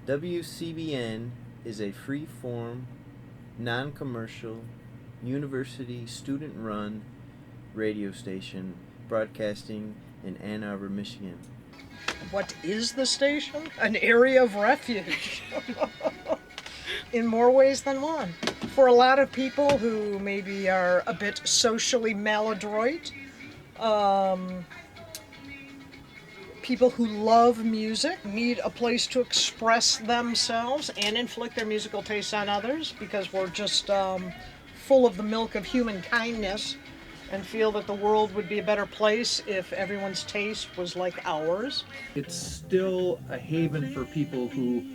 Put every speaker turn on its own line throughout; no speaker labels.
WCBN is a free-form, non-commercial, university student-run radio station broadcasting in Ann Arbor, Michigan.
What is the station? An area of refuge. In more ways than one. For a lot of people who maybe are a bit socially maladroit, people who love music need a place to express themselves and inflict their musical tastes on others, because we're just full of the milk of human kindness and feel that the world would be a better place if everyone's taste was like ours.
It's still a haven for people who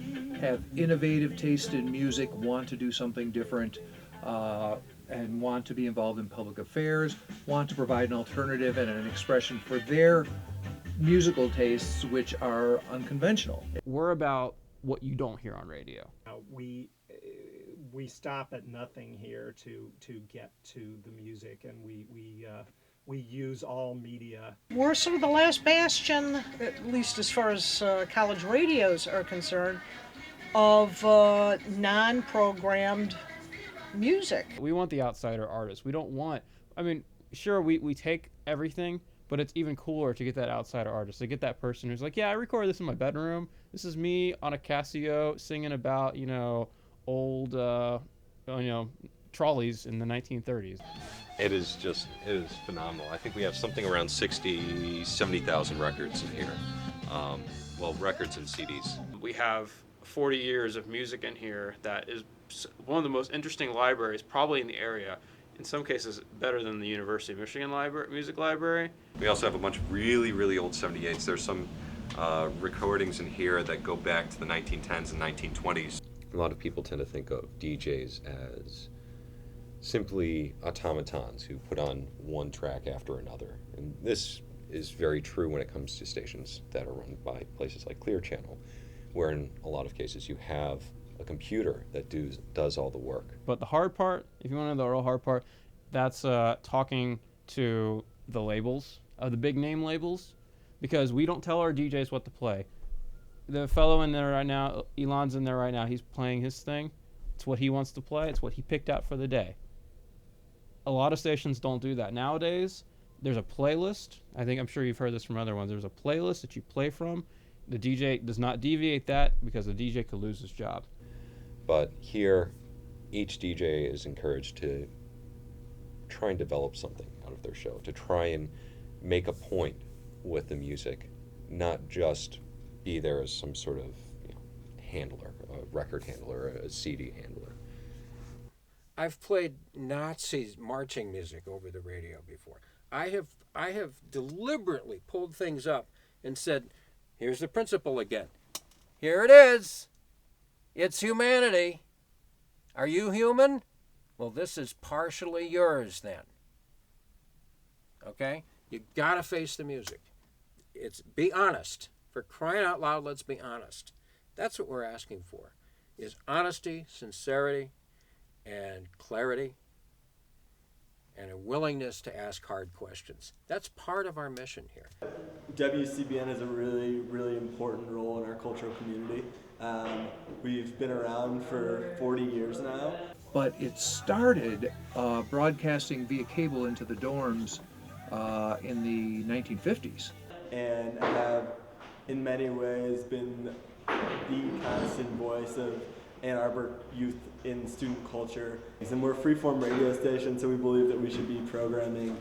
have innovative taste in music, want to do something different, and want to be involved in public affairs, want to provide an alternative and an expression for their musical tastes, which are unconventional.
We're about what you don't hear on radio.
We stop at nothing here to get to the music, and we use all media.
We're sort of the last bastion, at least as far as college radios are concerned, of non-programmed music.
We want the outsider artist. We don't want, sure, we take everything, but it's even cooler to get that outsider artist, to get that person who's like, yeah, I recorded this in my bedroom. This is me on a Casio singing about, old, trolleys in the 1930s.
It is phenomenal. I think we have something around 70,000 records in here. Records and CDs.
We have 40 years of music in here that is one of the most interesting libraries probably in the area. In some cases, better than the University of Michigan Music Library.
We also have a bunch of really, really old 78s. There's some recordings in here that go back to the 1910s and 1920s. A lot of people tend to think of DJs as simply automatons who put on one track after another. And this is very true when it comes to stations that are run by places like Clear Channel, where in a lot of cases you have a computer that does all the work.
But the hard part, if you want to know the real hard part, that's talking to the labels, the big name labels, because we don't tell our DJs what to play. The fellow in there right now, Elon's in there right now, he's playing his thing. It's what he wants to play. It's what he picked out for the day. A lot of stations don't do that. Nowadays, there's a playlist. I'm sure you've heard this from other ones. There's a playlist that you play from. The DJ does not deviate that because the DJ could lose his job.
But here, each DJ is encouraged to try and develop something out of their show, to try and make a point with the music, not just be there as some sort of handler, a record handler, a CD handler.
I've played Nazi marching music over the radio before. I have deliberately pulled things up and said, here's the principle again. Here it is. It's humanity. Are you human? Well, this is partially yours then. Okay? You gotta face the music. Be honest. For crying out loud, let's be honest. That's what we're asking for, is honesty, sincerity, and clarity, and a willingness to ask hard questions. That's part of our mission here.
WCBN has a really, really important role in our cultural community. We've been around for 40 years now.
But it started broadcasting via cable into the dorms in the 1950s.
And have, in many ways, been the constant voice of Ann Arbor youth in student culture. And we're a freeform radio station, so we believe that we should be programming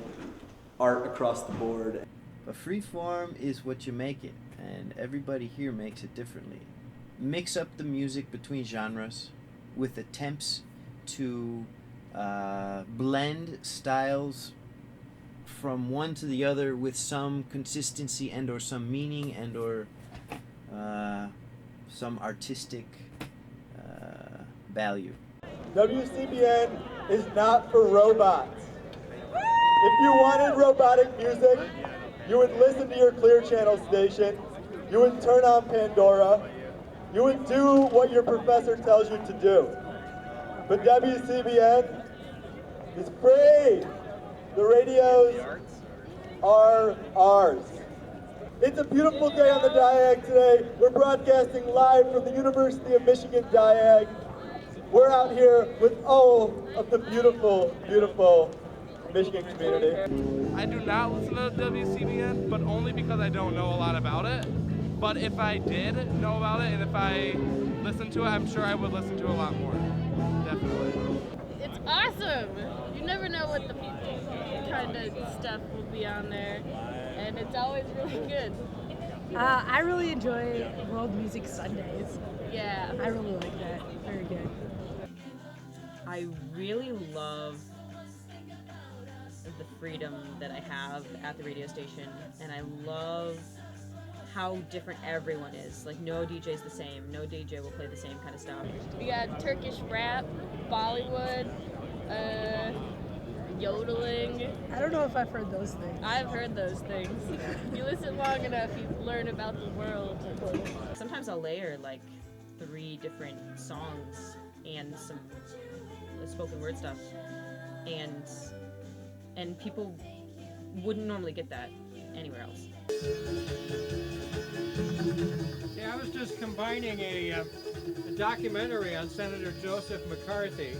art across the board.
But freeform is what you make it, and everybody here makes it differently. Mix up the music between genres with attempts to blend styles from one to the other with some consistency and or some meaning and or some artistic value.
WCBN is not for robots. If you wanted robotic music, you would listen to your Clear Channel station, you would turn on Pandora, you would do what your professor tells you to do. But WCBN is free. The radios are ours. It's a beautiful day on the Diag today. We're broadcasting live from the University of Michigan Diag. We're out here with all of the beautiful, beautiful Michigan community.
I do not listen to WCBN, but only because I don't know a lot about it. But if I did know about it and if I listened to it, I'm sure I would listen to a lot more. Definitely.
It's awesome. You never know what the kind of stuff will be on there, and it's always really good.
I really enjoy World Music Sundays.
Yeah.
I really like that. Very good.
I really love the freedom that I have at the radio station, and I love how different everyone is. Like, no DJ's the same. No DJ will play the same kind of stuff.
We got Turkish rap, Bollywood, yodeling.
I don't know if I've heard those things.
I've heard those things. You listen long enough, you learn about the world.
Sometimes I'll layer like 3 different songs and some spoken word stuff, and people wouldn't normally get that anywhere else.
Yeah, I was just combining a documentary on Senator Joseph McCarthy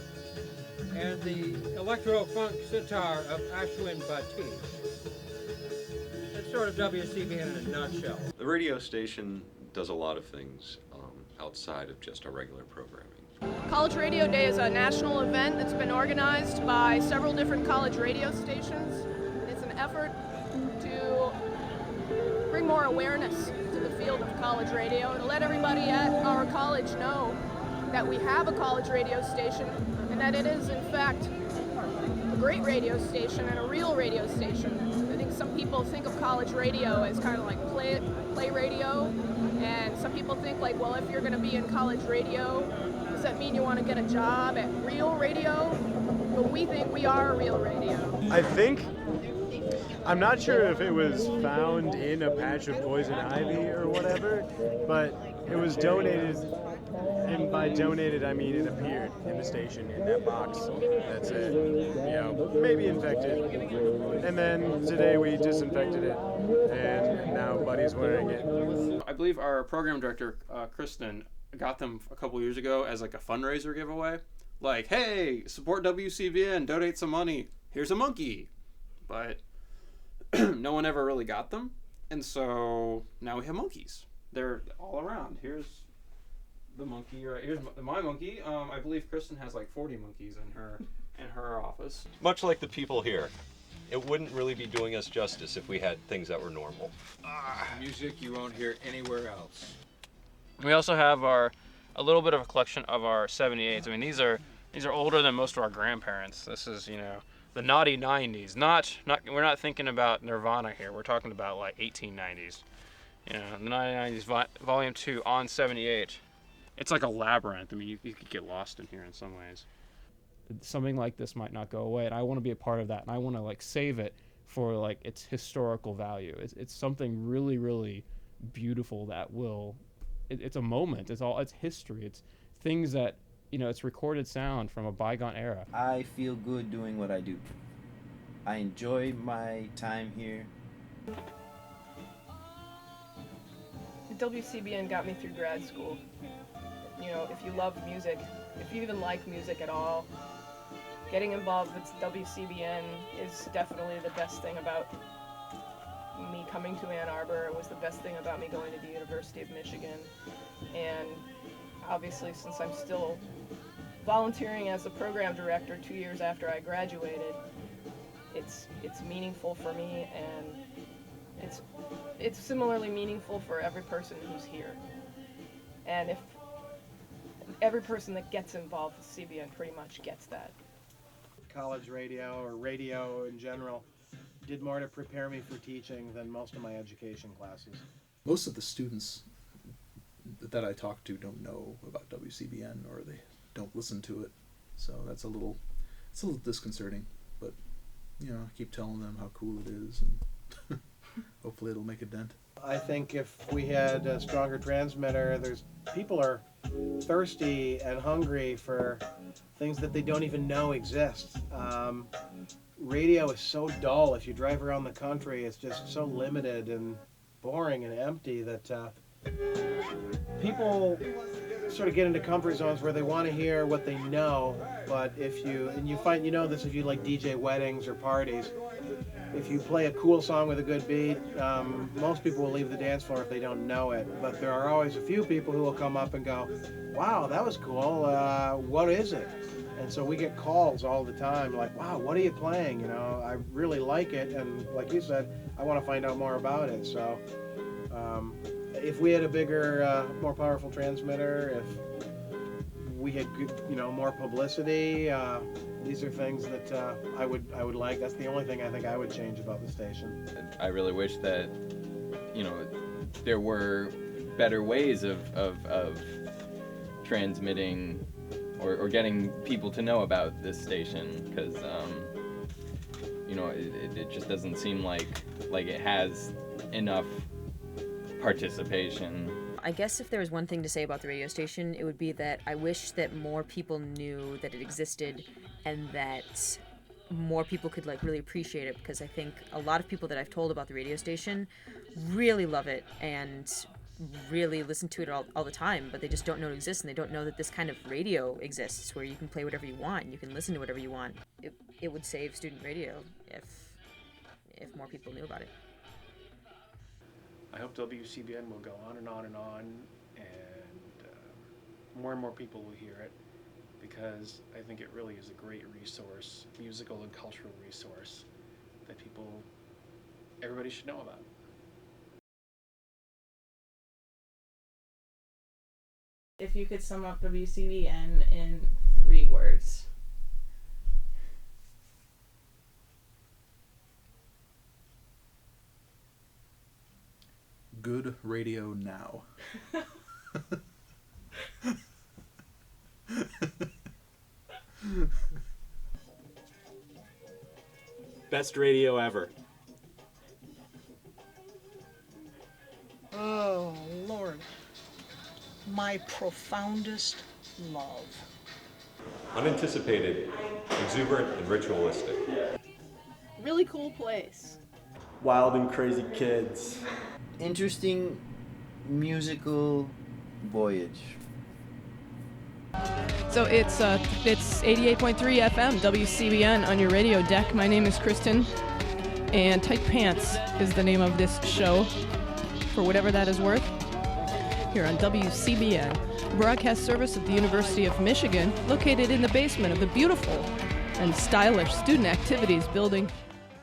and the electro-funk sitar of Ashwin Bhatt. That's sort of WCBN in a nutshell.
The radio station does a lot of things outside of just our regular programming.
College Radio Day is a national event that's been organized by several different college radio stations. It's an effort to bring more awareness to the field of college radio and let everybody at our college know that we have a college radio station and that it is, in fact, a great radio station and a real radio station. I think some people think of college radio as kind of like play radio, and some people think like, well, if you're going to be in college radio, does that mean you want to get a job at real radio? But we think we are real radio.
I'm not sure if it was found in a patch of poison ivy or whatever, but it was donated, and by donated I mean it appeared in the station in that box. That's it. Maybe infected. And then today we disinfected it, and now Buddy's wearing it.
I believe our program director, Kristen, got them a couple years ago as like a fundraiser giveaway. Like, hey, support WCBN, donate some money. Here's a monkey. But no one ever really got them. And so now we have monkeys. They're all around. Here's the monkey, right? Here's my monkey. I believe Kristen has like 40 monkeys in her office.
Much like the people here, it wouldn't really be doing us justice if we had things that were normal.
Music you won't hear anywhere else.
We also have a little bit of a collection of our 78s. I mean, these are older than most of our grandparents. This is, the naughty 90s. We're not thinking about Nirvana here. We're talking about like 1890s. The 1990s volume 2 on 78. It's like a labyrinth. I mean, you could get lost in here in some ways. Something like this might not go away, and I want to be a part of that, and I want to like save it for like its historical value. It's something really, really beautiful that will. It's a moment. It's history. It's things that, it's recorded sound from a bygone era.
I feel good doing what I do. I enjoy my time here.
WCBN got me through grad school. If you love music, if you even like music at all, getting involved with WCBN is definitely the best thing about me coming to Ann Arbor. It was the best thing about me going to the University of Michigan. And obviously, since I'm still volunteering as a program director 2 years after I graduated, it's meaningful for me, and it's similarly meaningful for every person who's here. And if every person that gets involved with CBN pretty much gets that.
College radio, or radio in general, did more to prepare me for teaching than most of my education classes.
Most of the students that I talk to don't know about WCBN, or they don't listen to it, so it's a little disconcerting, but I keep telling them how cool it is, and hopefully it'll make a dent.
I think if we had a stronger transmitter, people are thirsty and hungry for things that they don't even know exist. Radio is so dull. If you drive around the country, it's just so limited, and
boring and empty that people sort of get into comfort zones where they want to hear what they know, but if you find, you know this if you like DJ weddings or parties, if you play a cool song with a good beat, most people will leave the dance floor if they don't know it, but there are always a few people who will come up and go, wow, that was cool, what is it? And so we get calls all the time like, wow, what are you playing? You know, I really like it, and like you said, I want to find out more about it. So if we had a bigger, more powerful transmitter, if we had, you know, more publicity, these are things that I would like. That's the only thing I think I would change about the station.
I really wish that, you know, there were better ways of transmitting or getting people to know about this station, because you know, it just doesn't seem like it has enough participation.
I guess if there was one thing to say about the radio station, it would be that I wish that more people knew that it existed and that more people could like really appreciate it, because I think a lot of people that I've told about the radio station really love it and really listen to it all the time, but they just don't know it exists, and they don't know that this kind of radio exists where you can play whatever you want, you can listen to whatever you want. It would save student radio if more people knew about it.
I hope WCBN will go on and on and on, and more people will hear it, because I think it really is a great resource, musical and cultural resource that everybody should know about.
If you could sum up WCBN in 3 words.
Good radio now.
Best radio ever.
Oh, Lord. My profoundest love.
Unanticipated, exuberant, and ritualistic.
Really cool place.
Wild and crazy kids.
Interesting musical voyage.
So it's 88.3 FM WCBN on your radio deck. My name is Kristen, and Tight Pants is the name of this show, for whatever that is worth, here on WCBN, broadcast service of the University of Michigan, located in the basement of the beautiful and stylish Student Activities Building